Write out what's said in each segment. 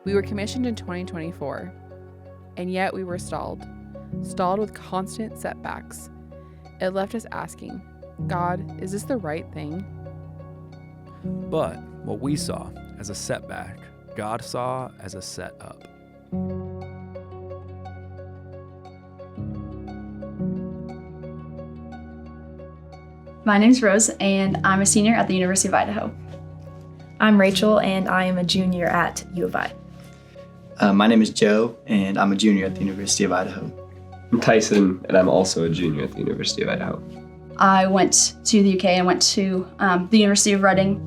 We were commissioned in 2024, and yet we were stalled with constant setbacks. It left us asking, God, is this the right thing? But what we saw as a setback, God saw as a setup. My name's Rose, and I'm a senior at the University of Idaho. I'm Rachel, and I am a junior at U of I. My name is Joe, and I'm a junior at the University of Idaho. I'm Tyson, and I'm also a junior at the University of Idaho. I went to the UK and went to the University of Reading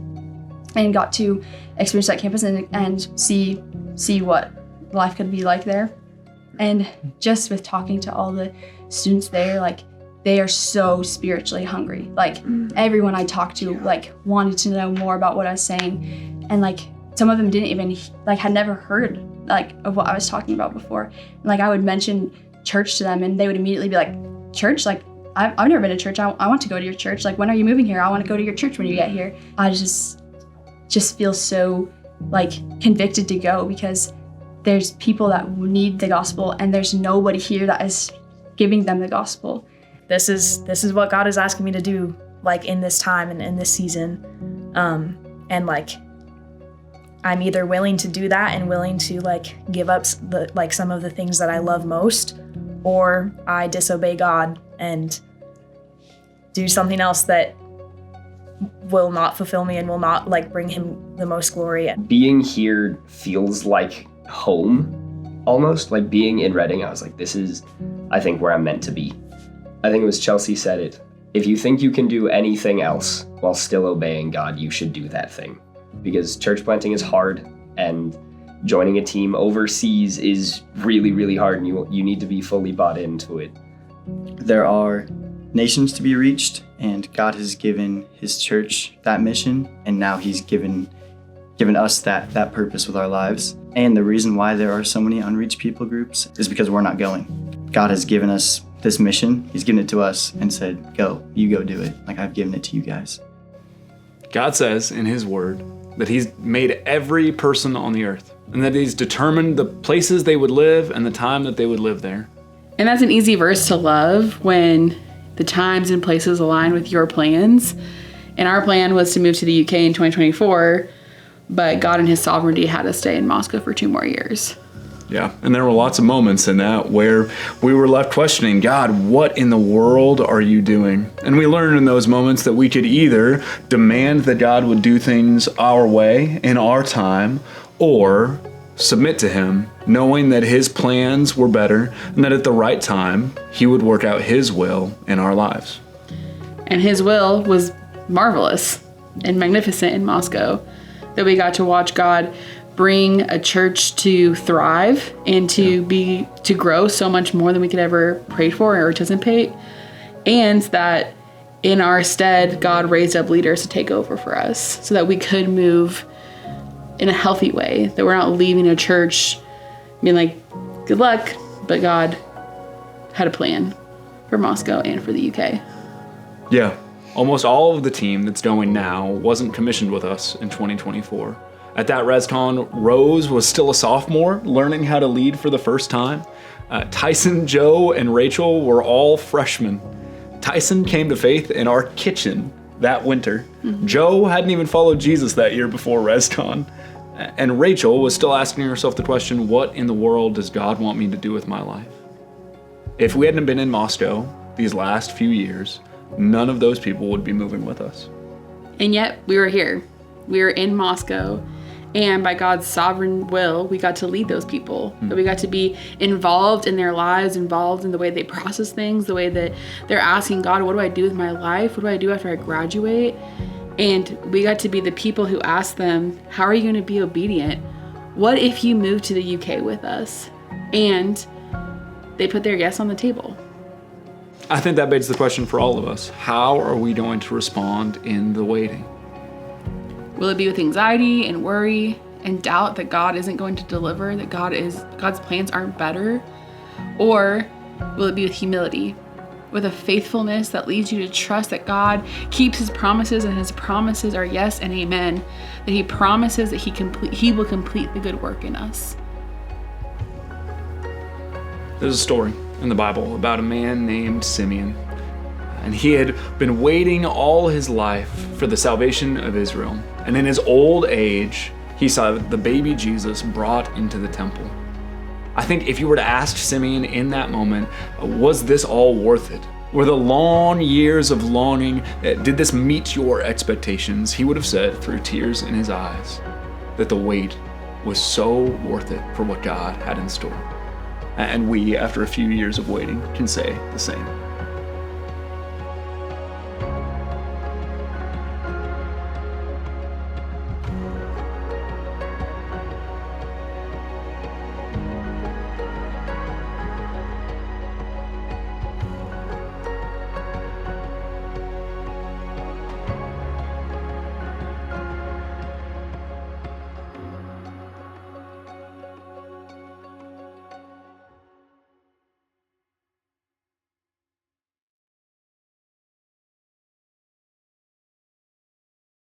and got to experience that campus and see what life could be like there. And just with talking to all the students there, like, they are so spiritually hungry. Like, everyone I talked to, like, wanted to know more about what I was saying. And, like, some of them didn't even, like, had never heard, like, of what I was talking about before. And, like, I would mention church to them, and they would immediately be like, church? Like, I've never been to church. I want to go to your church. Like, when are you moving here? I want to go to your church when you get here. I just feel so, like, convicted to go, because there's people that need the gospel, and there's nobody here that is giving them the gospel. This is what God is asking me to do, like, in this time and in this season. And, like, I'm either willing to do that and willing to, like, give up some of the things that I love most, or I disobey God and do something else that will not fulfill me and will not, like, bring him the most glory. Being here feels like home, almost. Like, being in Reading, I was like, this is, I think, where I'm meant to be. I think it was Chelsea said it. If you think you can do anything else while still obeying God, you should do that thing. Because church planting is hard, and joining a team overseas is really, really hard, and you need to be fully bought into it. There are nations to be reached, and God has given his church that mission, and now he's given us that purpose with our lives. And the reason why there are so many unreached people groups is because we're not going. God has given us this mission. He's given it to us and said, you go do it. Like, I've given it to you guys. God says in his word that he's made every person on the earth, and that he's determined the places they would live and the time that they would live there. And that's an easy verse to love when the times and places align with your plans. And our plan was to move to the UK in 2024, but God in his sovereignty had us stay in Moscow for 2 more years. Yeah, and there were lots of moments in that where we were left questioning, God, what in the world are you doing? And we learned in those moments that we could either demand that God would do things our way in our time, or submit to him, knowing that his plans were better and that at the right time, he would work out his will in our lives. And his will was marvelous and magnificent in Moscow, that we got to watch God bring a church to thrive and to grow so much more than we could ever pray for or anticipate. And that in our stead, God raised up leaders to take over for us so that we could move in a healthy way, that we're not leaving a church being like, good luck, but God had a plan for Moscow and for the UK. Yeah, almost all of the team that's going now wasn't commissioned with us in 2024. At that ResCon, Rose was still a sophomore, learning how to lead for the first time. Tyson, Joe, and Rachel were all freshmen. Tyson came to faith in our kitchen that winter. Mm-hmm. Joe hadn't even followed Jesus that year before ResCon. And Rachel was still asking herself the question, what in the world does God want me to do with my life? If we hadn't been in Moscow these last few years, none of those people would be moving with us. And yet we were here. We were in Moscow. And by God's sovereign will, we got to lead those people. That we got to be involved in their lives, involved in the way they process things, the way that they're asking God, what do I do with my life? What do I do after I graduate? And we got to be the people who ask them, how are you going to be obedient? What if you move to the UK with us? And they put their yes on the table. I think that begs the question for all of us. How are we going to respond in the waiting? Will it be with anxiety and worry and doubt that God isn't going to deliver, that God's plans aren't better? Or will it be with humility with a faithfulness that leads you to trust that God keeps his promises, and his promises are yes and amen, that he promises that he will complete the good work in us. There's a story in the Bible about a man named Simeon, and he had been waiting all his life for the salvation of Israel. And in his old age, he saw the baby Jesus brought into the temple. I think if you were to ask Simeon in that moment, was this all worth it? Were the long years of longing, did this meet your expectations? He would have said, through tears in his eyes, that the wait was so worth it for what God had in store. And we, after a few years of waiting, can say the same.